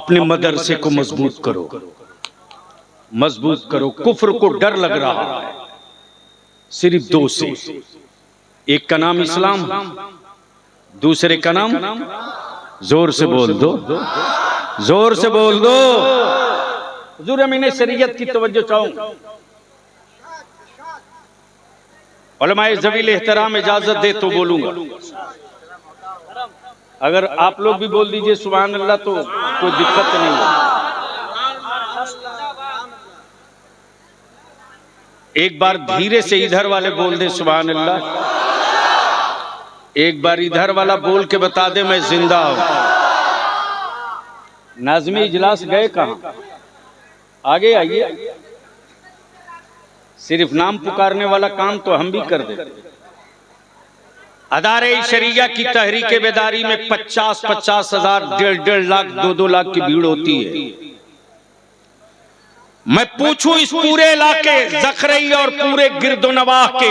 अपने मदरसे को मजबूत करो, मजबूत करो। कुफ्र को डर लग रहा है सिर्फ दो से, एक का नाम इस्लाम, दूसरे का नाम, जोर से बोल दो, जोर से बोल दो। हुजूर अमीन शरीयत की तवज्जो चाहूं, उलमाए ज़वील एहतराम इजाजत दे तो बोलूंगा। अगर आप लोग भी बोल दीजिए सुभान अल्लाह तो कोई दिक्कत नहीं है। एक बार धीरे से इधर वाले बोल दे सुभान अल्लाह, एक बार इधर वाला बोल के बता दे मैं जिंदा हूं। नाज़िम इजलास गए कहां? आगे आइए। सिर्फ नाम पुकारने वाला काम तो हम भी कर देते। अदारे शरिया की तहरीक बेदारी में 50-50 हजार, 1.5 लाख, 2-2 लाख की भीड़ होती है। मैं पूछूं इस पूरे इलाके जखरई और पूरे गिरदोनवाह के,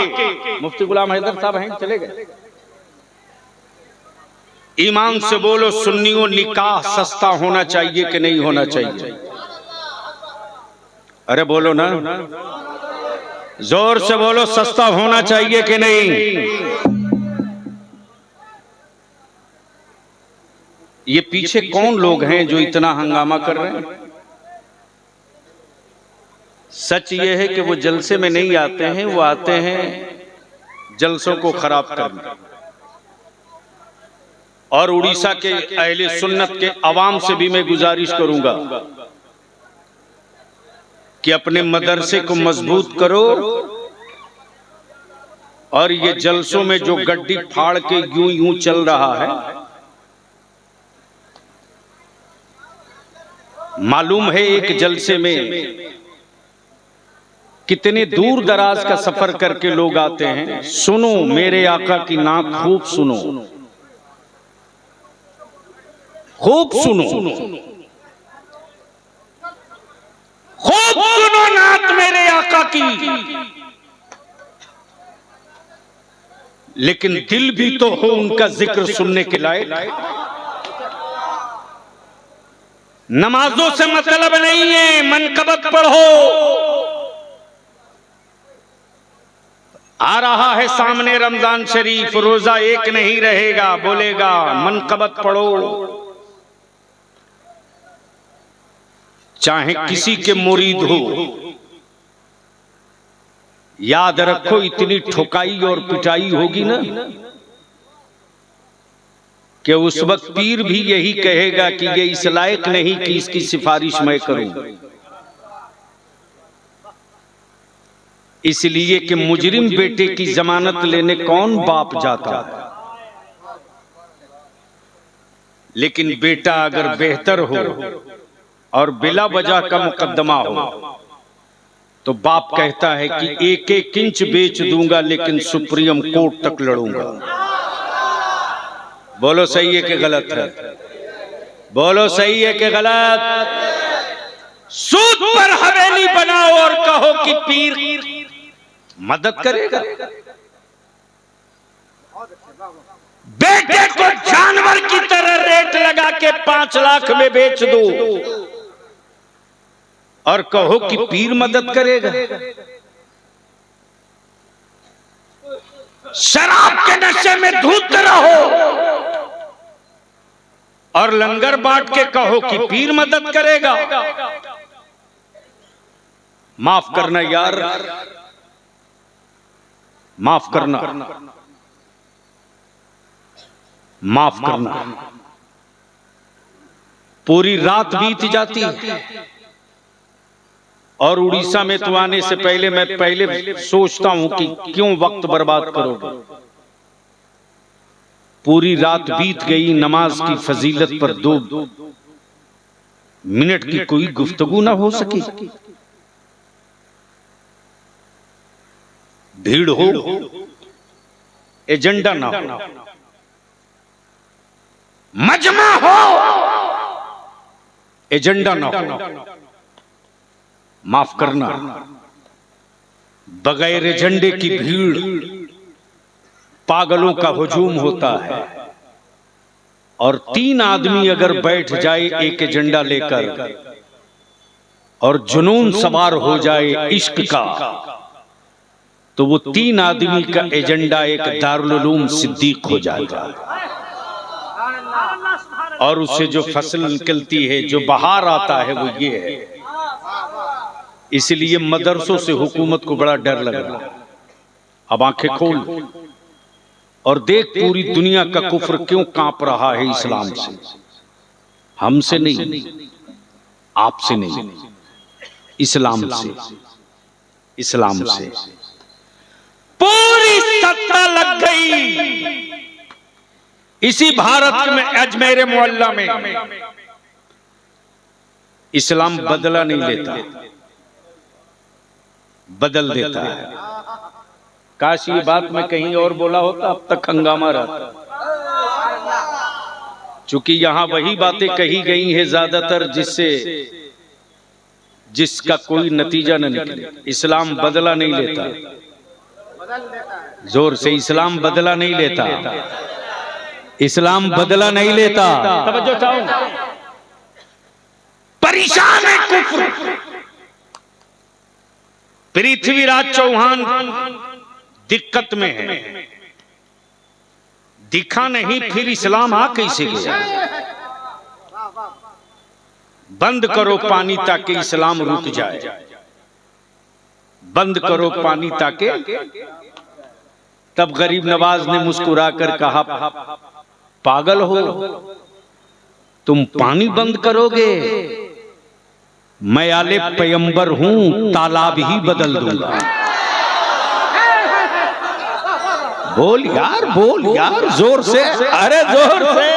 मुफ्ती गुलाम हैदर साहब हैं, चले गए। ईमान से बोलो सुन्नियों, निकाह सस्ता होना चाहिए कि नहीं होना चाहिए? अरे बोलो ना, जोर से बोलो, सस्ता होना चाहिए कि नहीं? ये पीछे कौन लोग हैं जो इतना हंगामा कर रहे हैं? सच ये है कि वो जलसे में नहीं आते हैं, वो आते हैं जलसों को खराब करने। और उड़ीसा के अहले सुन्नत के अवाम से भी मैं गुजारिश करूंगा कि अपने मदरसे को मजबूत करो, और ये जलसों में जो गड्डी फाड़ के यूं यूं चल रहा है, मालूम है एक जलसे में कितने दूर दराज का सफर करके लोग आते हैं। सुनो मेरे आका की नात, खूब सुनो, खूब सुनो, खूब सुनो नात मेरे आका की। लेकिन दिल भी तो हो उनका जिक्र सुनने के लायक। नमाजों से मतलब नहीं है, मनकबत पढ़ो। आ रहा है सामने रमजान शरीफ, रोजा एक नहीं रहेगा, बोलेगा मनकबत पढ़ो। चाहे किसी के मुरीद हो, याद रखो इतनी ठुकाई और पिटाई होगी ना कि उस वक्त पीर भी यही कहेगा कि ये इस लायक नहीं कि इसकी सिफारिश मैं करूं। इसलिए कि मुजरिम बेटे की जमानत लेने कौन बाप जाता है, लेकिन बेटा अगर बेहतर हो और बिला वजह का मुकदमा हो तो बाप कहता है कि 1-1 इंच बेच दूंगा लेकिन सुप्रीम कोर्ट तक लड़ूंगा। बोलो सही है कि गलत है? बोलो सही है कि गलत? सूद पर हवेली बनाओ और कहो कि पीर मदद करेगा। बेटे को जानवर की तरह रेट लगा के 5 लाख में बेच दो और कहो कि पीर मदद करेगा। शराब के नशे में धूत रहो और लंगर बांट के कहो कि पीर मदद करेगा। माफ करना यार, माफ करना, माफ करना। पूरी रात बीत जाती है और उड़ीसा में तो आने से पहले मैं पहले सोचता हूं कि क्यों वक्त बर्बाद करोगे। पूरी रात बीत गई, नमाज की फजीलत पर 2 मिनट की कोई गुफ्तगू ना हो सकी। भीड़ हो, एजेंडा ना हो, मजमा हो, एजेंडा ना हो। माफ करना, बगैर एजेंडे की भीड़ पागलों का हुजूम होता है। और 3 आदमी अगर बैठ जाए एक एजेंडा लेकर और जुनून सवार हो जाए इश्क का, तो वो 3 आदमी का एजेंडा एक दारुल उलूम सिद्दीक हो जाएगा। और उससे जो फसल निकलती है, जो बहार आता है, वो ये है। इसलिए मदरसों से हुकूमत को बड़ा डर लग रहा है। अब आंखें खोल और देख पूरी दुनिया का कुफ्र क्यों कांप रहा है इस्लाम से। हमसे नहीं, आपसे नहीं, इस्लाम से। इस्लाम से पूरी सत्ता लग गई इसी भारत में, अजमेर मोहल्ला में। इस्लाम बदला नहीं लेता, बदल देता है। काश ये बात मैं कहीं और बोला होता, अब तक हंगामा रहता। चूंकि यहां वही बातें कही गई हैं ज्यादातर जिसका कोई नतीजा न निकले। इस्लाम बदला नहीं लेता, जोर से, इस्लाम बदला नहीं लेता, इस्लाम बदला नहीं लेता। तवज्जो चाहूं, परेशान है कुफ्र। पृथ्वीराज चौहान दिक्कत में है, दिखा नहीं, फिर इस्लाम आ कैसे गया? बंद करो पानी ताकि इस्लाम रुक जाए, बंद करो पानी ताकि। तब गरीब नवाज ने मुस्कुरा कर कहा, पागल हो तुम, पानी बंद करोगे? मैं आले पैगंबर हूं, तालाब ही बदल दूंगा। बोल यार जोर से, अरे जोर से।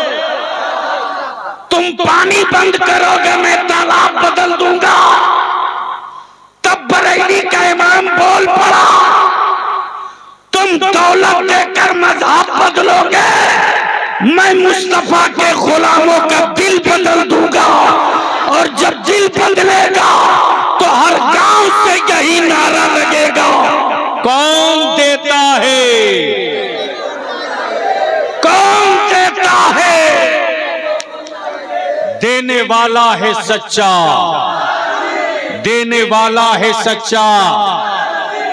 तुम पानी बंद करोगे, मैं तालाब बदल दूंगा। तब बरेली का इमाम बोल पड़ा, तुम दौलत देकर मजहब बदलोगे, मैं मुस्तफा के गुलामों का दिल बदल दूंगा। और जब दिल बदलेगा तो हर गांव से यही नारा लगेगा, कौन देता है, कौन देता है? देने वाला है सच्चा, देने वाला है सच्चा।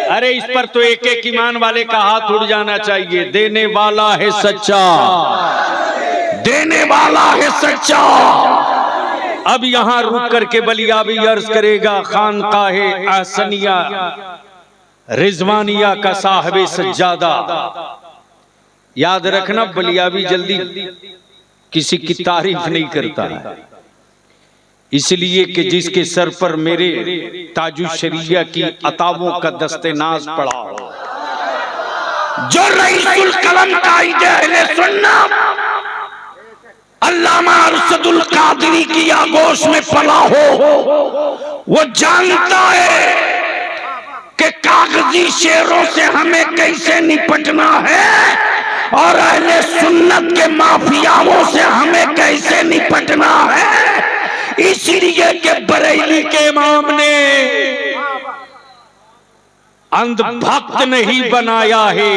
अरे इस पर तो एक एक ईमान वाले का हाथ उड़ जाना चाहिए। देने वाला है सच्चा, देने वाला है सच्चा। अब यहां रुक करके बलियाबी अर्ज करेगा खानकाहे आहसनिया रिजवानिया का साहिब सज्जादा। याद रखना, बलियाबी जल्दी किसी की तारीफ नहीं करता है, इसलिए कि जिसके सर पर मेरे ताजु शरिया की अतावों का दस्ते नाज पड़ा हो, जो रईसुल कलम कायदे अहले सुन्नत अल्लामा अरशदुल कादरी की आगोश में पला हो, वो जानता है कि कागजी शेरों से हमें कैसे निपटना है और अहले सुन्नत के माफियाओं से हमें कैसे निपटना है। इसलिए कि बरेली के इमाम ने अंधभक्त नहीं बनाया है,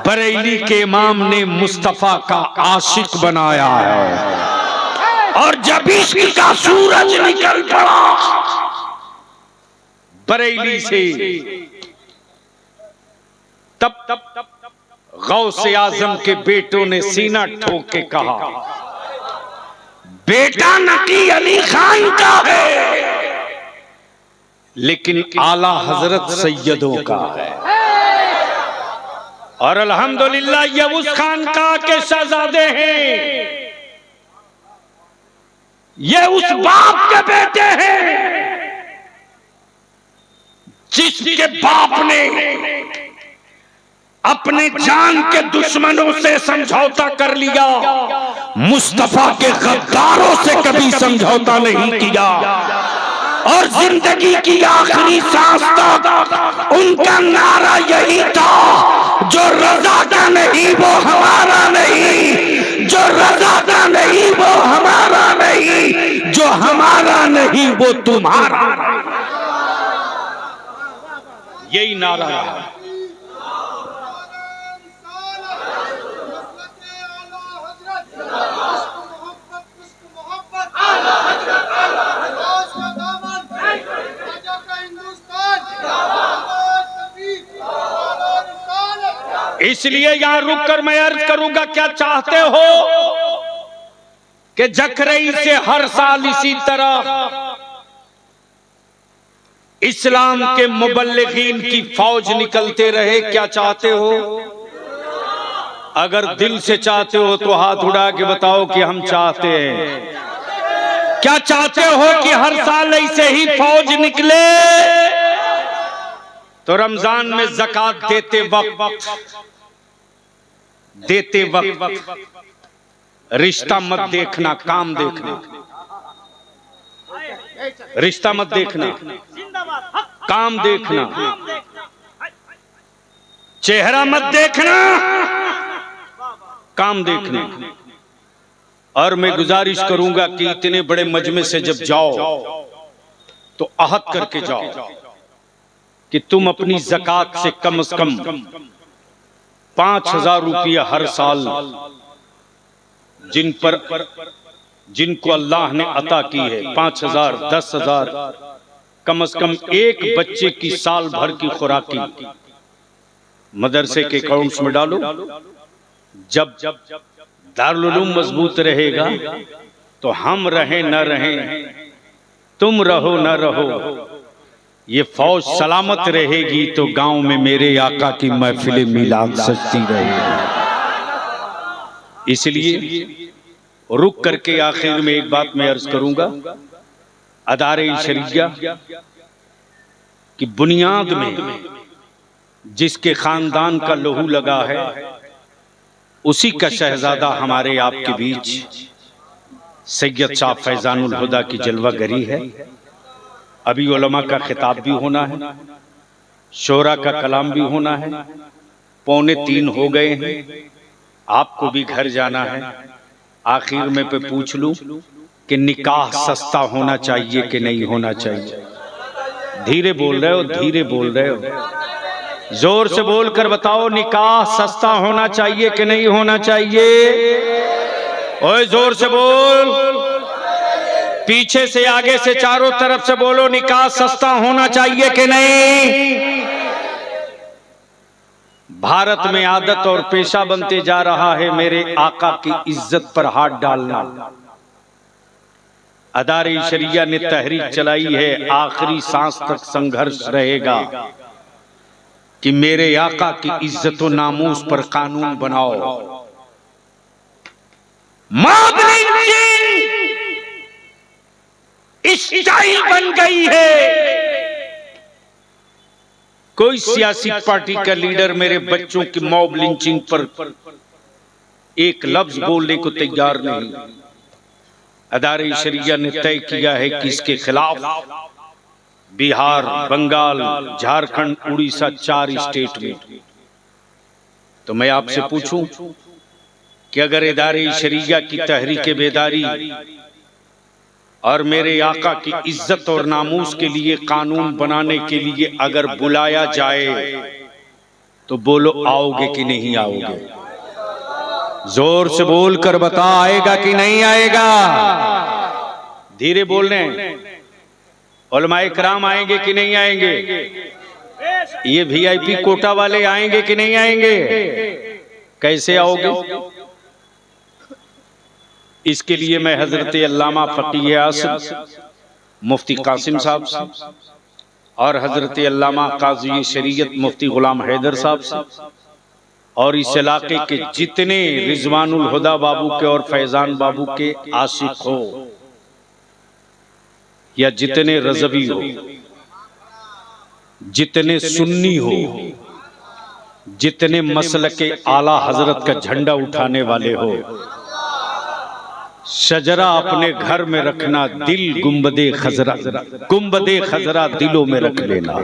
बरेली के इमाम ने मुस्तफा का आशिक बनाया है। और जब इश्क का सूरज निकल पड़ा बरेली से, तब गौसे आजम के बेटों ने सीना ठोक के कहा, बेटा नकी अली खान का है, लेकिन आला हजरत सैयदों का है। और अल्हम्दुलिल्लाह ये उस खान का के शहजादे हैं, ये उस बाप के बेटे हैं जिसके बाप ने अपने जान के दुश्मनों से समझौता कर लिया, मुस्तफा के गद्दारों से कभी समझौता नहीं किया। और जिंदगी की आखिरी सांस तक उनका नारा यही था, जो रजा का नहीं वो हमारा नहीं, जो रजा का नहीं वो हमारा नहीं, जो हमारा नहीं वो तुम्हारा। यही नारा है। इसलिए यहां रुक कर मैं अर्ज करूंगा, क्या चाहते हो कि जखरई से हर साल इसी तरह इस्लाम के मुबल्लिगीन की फौज निकलते रहे? क्या चाहते हो? अगर दिल से चाहते हो तो हाथ उड़ा के बताओ कि हम चाहते हैं। क्या चाहते हो कि हर साल ऐसे ही फौज निकले? तो रमजान में ज़कात देते वक्त रिश्ता मत देखना, काम देखना। रिश्ता मत देखना, काम देखना। चेहरा मत देखना, काम देखना। और मैं गुजारिश करूंगा कि इतने बड़े मजमे से जब जाओ तो अहद करके जाओ कि तुम अपनी ज़कात से कम 5,000 रुपया हर साल जिनको अल्लाह ने अता की है, 5,000, 10,000, कम से कम एक बच्चे की साल भर की खुराकी मदरसे के अकाउंट्स में डालो। जब दारुल उलूम मजबूत रहेगा तो हम रहें न रहें, तुम रहो न रहो, ये फौज सलामत रहेगी तो गांव में मेरे आका की महफिल मिलाद सजती रहेगी। इसलिए रुक करके आखिर में एक बात मैं अर्ज करूंगा, अदारे शरिया की बुनियाद में जिसके खानदान का लहू लगा है, उसी का शहजादा हमारे आपके बीच सैयद साहब फैजानुल हुदा की जलवागरी है। अभी उलमा का खिताब भी होना है, शोरा का कलाम भी होना है, 2:45 हो गए हैं, आपको भी घर जाना है। आखिर में पे पूछ लूं कि निकाह सस्ता होना चाहिए कि नहीं होना चाहिए? धीरे बोल रहे हो, धीरे बोल रहे हो, जोर से बोलकर बताओ, निकाह सस्ता होना चाहिए कि नहीं होना चाहिए? ओए जोर से बोल, पीछे से आगे से चारों तरफ से बोलो, निकाह सस्ता होना चाहिए कि नहीं? भारत में आदत और पेशा बनते जा रहा है मेरे आका की इज्जत पर हाथ डालना। अदारे शरिया ने तहरीक चलाई है, आखिरी सांस तक संघर्ष रहेगा कि मेरे आका की इज्जत और नामूस पर कानून बनाओ। स्टाइल बन गई है। कोई सियासी पार्टी का लीडर मेरे बच्चों की मॉब लिंचिंग पर एक लफ्ज बोलने को तैयार नहीं। अदारे शरिया ने तय किया है कि इसके खिलाफ बिहार, बंगाल, झारखंड, उड़ीसा, 4 स्टेट में। तो मैं आपसे पूछूं कि अगर इदारे शरिया की तहरीक बेदारी और मेरे आका की इज्जत और नामूस के लिए कानून बनाने के लिए अगर बुलाया जाए तो बोलो, आओगे कि नहीं आओगे? जोर से बोलकर बता, आएगा कि नहीं आएगा? धीरे बोल रहे हैं। उलमाए कराम आएंगे कि नहीं आएंगे? ये VIP कोटा वाले आएंगे कि नहीं आएंगे? कैसे आओगे? इसके लिए मैं हजरत अल्लामा फकीह आसिम मुफ्ती कासिम साहब और हजरत अल्लामा काजी शरीयत मुफ्ती गुलाम हैदर साहब और इस इलाके के जितने रिजवानुल हुदा बाबू के और फैजान बाबू के आशिक हो या जितने रज़वी हो, जितने सुन्नी हो, जितने मसलके आला हजरत का झंडा उठाने वाले हो, शजरा अपने घर में रखना, दिल गुंबदे खजरा दिलों में रख लेना।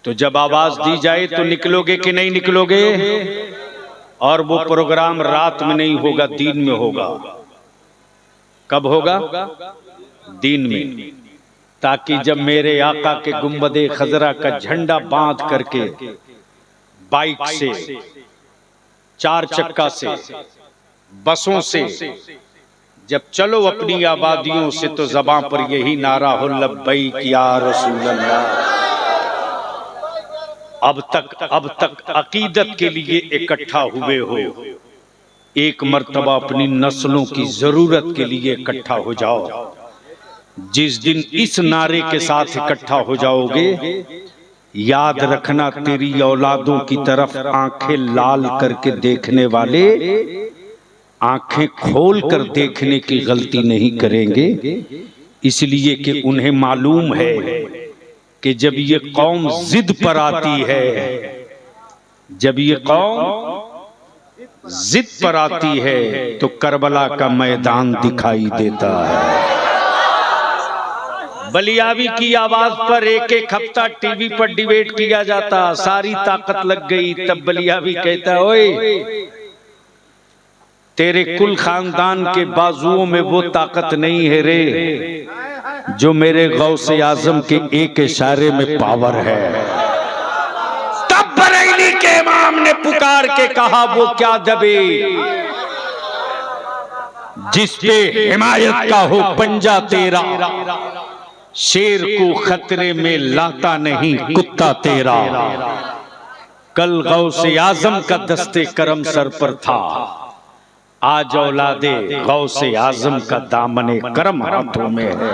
तो जब आवाज दी जाए तो निकलोगे कि नहीं निकलोगे? और वो प्रोग्राम रात में नहीं होगा, दिन में होगा। कब होगा? दिन में, ताकि जब मेरे आका के गुंबदे खजरा का झंडा बांध करके बाइक से, 4 चक्का से, बसों से जब चलो अपनी आबादियों से, तो ज़बां पर यही नारा हो, लब्बैक या रसूल अल्लाह। अब तक अकीदत के लिए इकट्ठा हुए हो, एक मर्तबा अपनी नस्लों की जरूरत के लिए इकट्ठा हो जाओ। जिस दिन इस नारे के साथ इकट्ठा हो जाओगे, याद रखना तेरी औलादों की तरफ आंखें लाल करके देखने वाले आंखें खोल कर देखने की गलती नहीं करेंगे, इसलिए कि उन्हें मालूम है कि जब ये कौम जिद पर आती है, जब ये कौम जिद पर आती है तो करबला का मैदान दिखाई देता है। बलियावी की आवाज पर एक एक हफ्ता टीवी पर डिबेट किया जाता, सारी ताकत लग गई, तब बलियावी कहता ओए तेरे कुल खानदान के बाजुओं में वो ताकत नहीं है रे जो मेरे गौसे आजम के एक इशारे में पावर है। तब बरेली के इमाम ने पुकार के कहा वो क्या दबे जिस पे हिमायत का हो पंजा तेरा, शेर को खतरे में लाता नहीं कुत्ता तेरा। कल गौसे आजम का दस्ते करम सर पर था, आज औलादे गौसे आजम का दामने करम हाथों में है।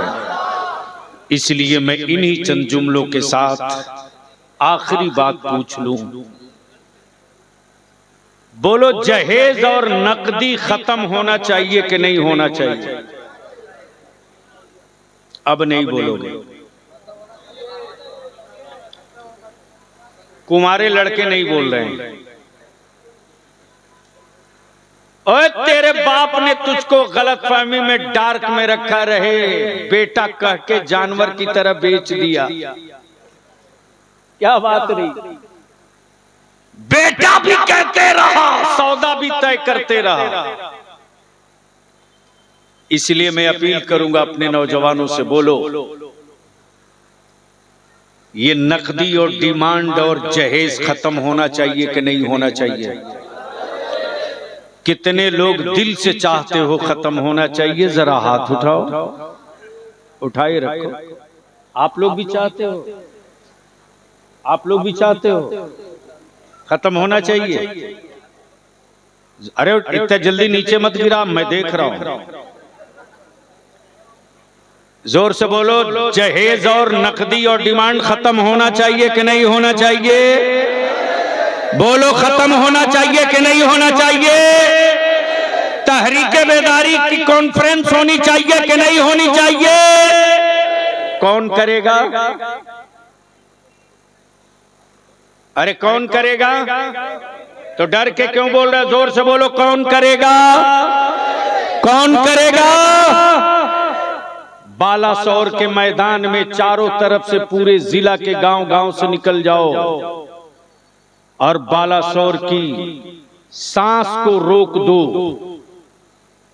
इसलिए मैं इन्हीं चंद जुमलों के साथ आखिरी बात पूछ लूं, बोलो जहेज और नकदी खत्म होना चाहिए कि नहीं होना चाहिए? अब नहीं बोलोगे, कुंवारे लड़के नहीं बोल रहे हैं। ओए तेरे बाप ने तुझको गलतफहमी में डार्क में रखा रहे, बेटा कह के जानवर की तरह बेच दिया, क्या बात रही? बेटा भी कहते रहा, सौदा भी तय करते रहा। इसलिए मैं अपील करूंगा अपने नौजवानों से, बोलो ये नकदी और डिमांड और जहेज खत्म होना चाहिए कि नहीं होना चाहिए? कितने लोग दिल से चाहते हो खत्म होना चाहिए? जरा हाथ उठाओ, उठाए रखो। आप लोग भी चाहते हो? आप लोग भी चाहते हो खत्म होना चाहिए? अरे इतना जल्दी नीचे मत गिरा, मैं देख रहा हूं। जोर से बोलो, जहेज और नकदी और डिमांड खत्म होना चाहिए कि नहीं होना चाहिए? बोलो खत्म होना चाहिए कि नहीं होना चाहिए? तहरीके बेदारी की कॉन्फ्रेंस होनी चाहिए कि नहीं होनी चाहिए? कौन करेगा? अरे कौन करेगा? तो डर के क्यों बोल रहे? जोर से बोलो, कौन करेगा? कौन करेगा? बालासोर के मैदान में चारों तरफ से पूरे जिला के गांव गांव से निकल जाओ और बालासोर की सांस को रोक दो,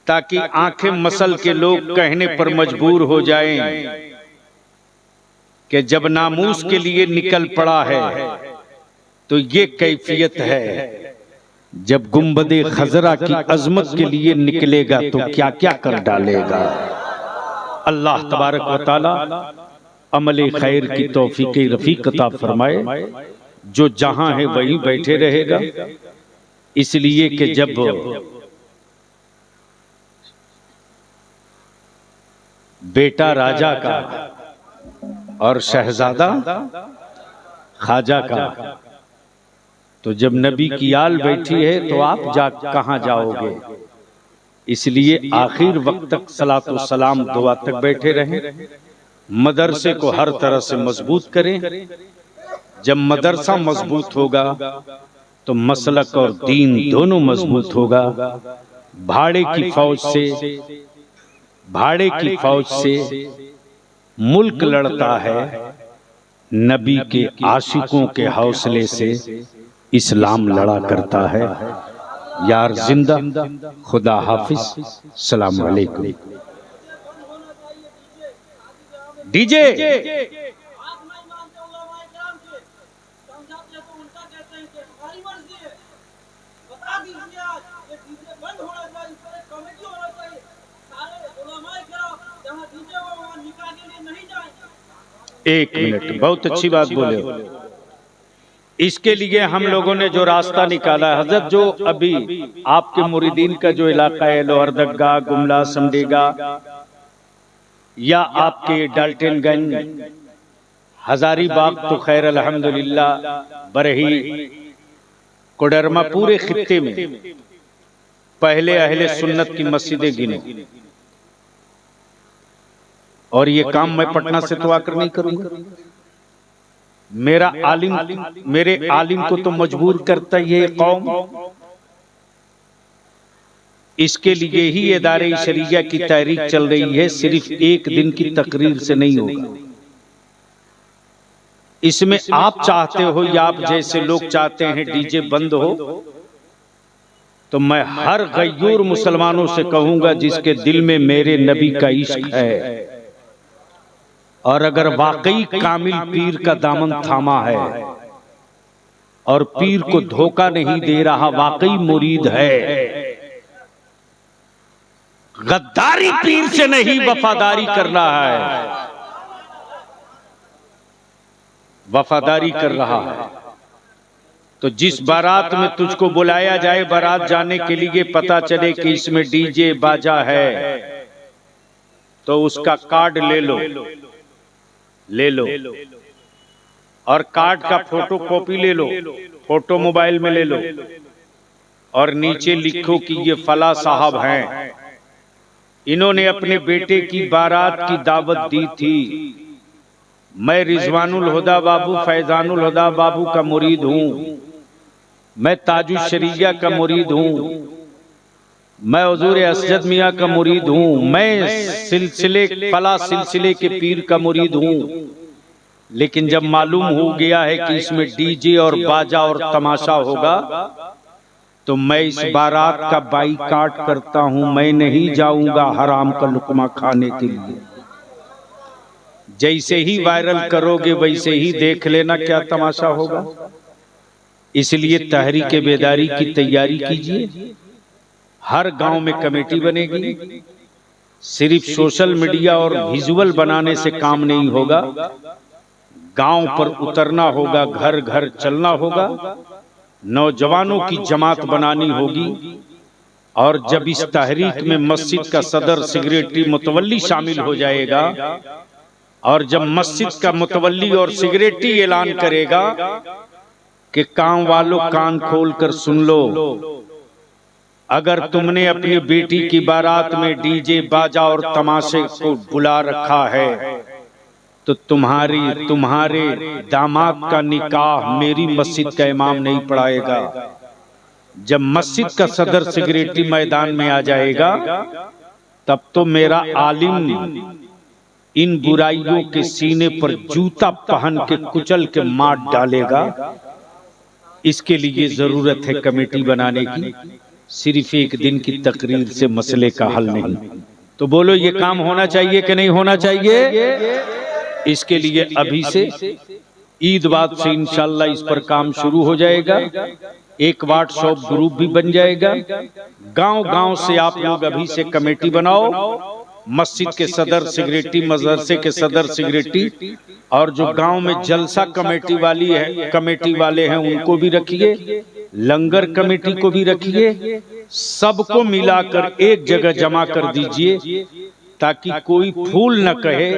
ताकि आंखें मसल के लोग कहने पर मजबूर हो जाएं कि जब नामूस के लिए निकल पड़ा है तो ये कैफियत है, जब गुंबदे खजरा की अजमत के लिए निकलेगा तो क्या क्या कर डालेगा। अल्लाह तबारक व तआला अमले खैर की तौफीक रफीक अता फरमाए। जो जहां है वहीं बैठे रहेगा, इसलिए कि जब बेटा राजा का और शहजादा ख्वाजा का, तो जब नबी की आल बैठी है तो आप कहां जाओगे? इसलिए आखिर वक्त तक सलातो सलाम दुआ तक बैठे रहें। मदरसे को हर तरह से मजबूत करें। जब मदरसा मजबूत होगा तो मसलक और दीन दोनों मजबूत होगा। भाड़े की फौज से मुल्क लड़ता है, नबी के आशिकों के हौसले से इस्लाम लड़ा करता है। यार जिंदा, खुदा हाफिज, सलाम अलैकुम। डीजे एक मिनट, बहुत अच्छी बात बोले। इसके लिए हम लोगों ने जो रास्ता निकाला है हजरत, जो अभी आपके मुरीदीन का जो इलाका है लोहरदगा, गुमला, समडेगा या आपके डाल्टनगंज, हजारीबाग, तो खैर अल्हम्दुलिल्लाह, बरही, कोडरमा, पूरे खित्ते में पहले अहले सुन्नत की मस्जिदें गिनो। और ये काम मैं पटना से तो आकर नहीं करूंगा। मेरे आलिम को तो मजबूर करता ये कौम। इसके लिए ही इदारे शरिया की तहरीक चल रही है, सिर्फ एक दिन की तकरीर से नहीं होगा। इसमें आप चाहते हो या आप जैसे लोग चाहते हैं डीजे बंद हो, तो मैं हर गयूर मुसलमानों से कहूंगा जिसके दिल में मेरे नबी का इश्क है और अगर वाकई कामिल पीर का दामन थामा है और पीर को धोखा नहीं दे रहा, वाकई मुरीद है, गद्दारी पीर से नहीं वफादारी कर रहा है, वफादारी कर रहा है, तो जिस बारात में तुझको बुलाया जाए, बारात जाने के लिए पता चले कि इसमें डीजे बाजा है, तो उसका कार्ड ले लो और कार्ड का फोटो कॉपी ले लो, फोटो मोबाइल में ले लो और नीचे लिखो कि ये फला साहब हैं, इन्होंने अपने बेटे की बारात की दावत दी थी, मैं रिजवानुल हुदा बाबू, फैजानुल हुदा बाबू का मुरीद हूं, मैं ताजुश शरिया का मुरीद हूं, मैं हुजूर असजद मियां का मुरीद हूं, मैं फला सिलसिले के पीर का मुरीद हूं। लेकिन जब मालूम हो गया है कि इसमें डीजे और बाजा और तमाशा होगा, तो मैं इस बारात का बाइकाट करता हूं, मैं नहीं जाऊंगा हराम का लुकमा खाने के लिए। जैसे ही वायरल करोगे वैसे ही देख लेना क्या तमाशा होगा। इसलिए तहरीक बेदारी की तैयारी कीजिए। हर गांव में कमेटी बनेगी। सिर्फ सोशल मीडिया और विजुअल बनाने से काम नहीं होगा, गांव पर उतरना होगा, घर घर चलना होगा, नौजवानों की जमात बनानी होगी। और जब इस तहरीक में मस्जिद का सदर सिगरेटी मुतवल्ली शामिल हो जाएगा और जब मस्जिद का मुतवल्ली और सिगरेटी ऐलान करेगा कि काम वालों कान खोलकर सुन लो, अगर तुमने अपनी बेटी की बारात में डीजे बाजा और तमाशे को बुला रखा है तो तुम्हारे दामाद का निकाह मेरी मस्जिद का इमाम नहीं पढ़ाएगा। जब मस्जिद का सदर सिगरेटी मैदान में आ जाएगा तब तो मेरा आलिम इन बुराइयों के सीने पर जूता पहन के कुचल के मार डालेगा। इसके लिए जरूरत है कमेटी बनाने की, सिर्फ एक दिन की तकरीर से मसले का हल नहीं। तो बोलो ये काम होना चाहिए कि नहीं होना चाहिए? इसके लिए अभी से ईद बाद से इंशाल्लाह इस पर काम शुरू हो जाएगा। एक व्हाट्सएप ग्रुप भी बन जाएगा। गांव गांव से आप लोग अभी से कमेटी बनाओ। मस्जिद के सदर सिगरेटी, मदरसे के सदर सिगरेटी, और जो गांव में जलसा कमेटी वाले हैं उनको भी रखिए, लंगर कमेटी को भी रखिए, सबको मिलाकर एक जगह जमा कर दीजिए ताकि कोई फूल न कहे।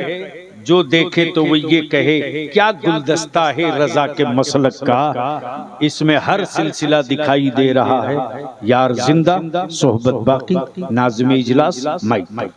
जो देखे तो वो ये कहे क्या गुलदस्ता है रजा के मसलक का, इसमें हर सिलसिला दिखाई दे रहा है। यार जिंदा सोहबत बाकी, नाज़िम इजलास माइक।